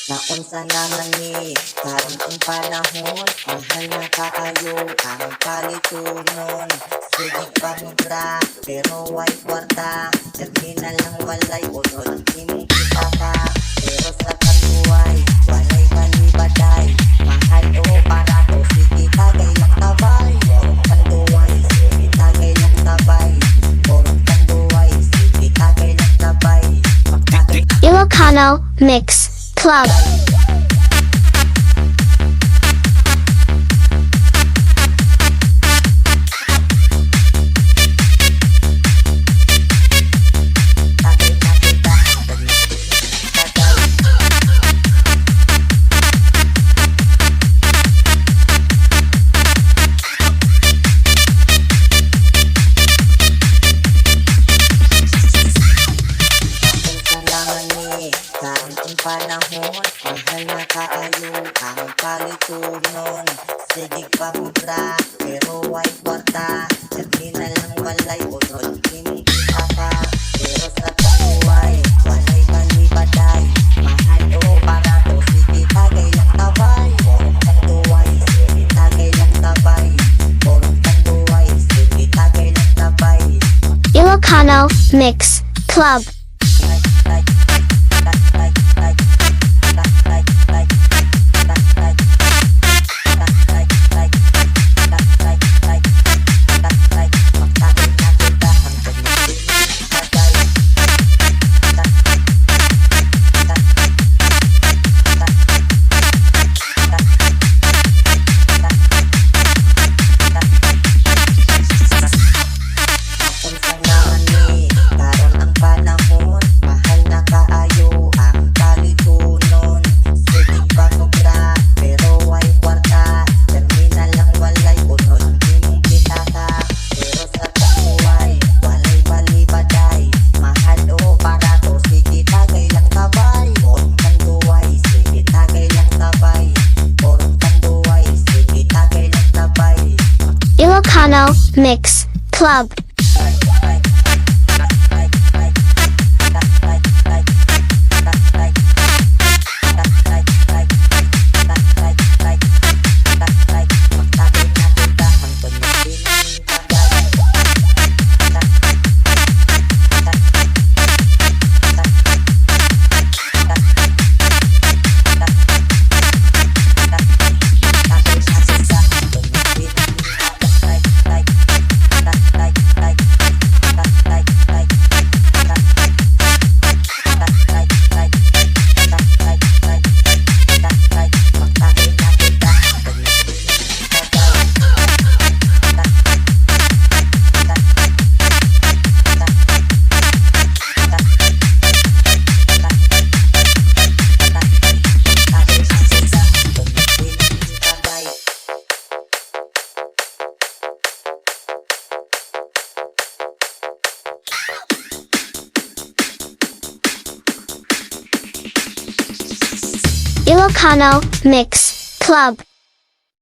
Naunsa naman ni karon ang panahon, mahal na kaayo ang palitunon. Sige pangra pero way kwarta, terminal lang walay unod ang imong kitaka. Pero sa kabuhay walay balibaday, mahal o barato sige tagay lang tabay. Orong panduway sige tagay lang tabay, orong panduway sige tagay lang tabay. Ilocano Mix Club. Panahon, mahal na kaayo ang palitunon. Sige pamubra, pero way kwarta, terminal lang walay unod imong kitaka. Pero sa kabuhay, walay balibaday, mahal o barato sige tagay lang tabay. Orong panduway sige tagay lang tabay, orong panduway sige tagay lang tabay. Ilocano Mix Club. Ilocano Mix Club. Ilocano Mix Club.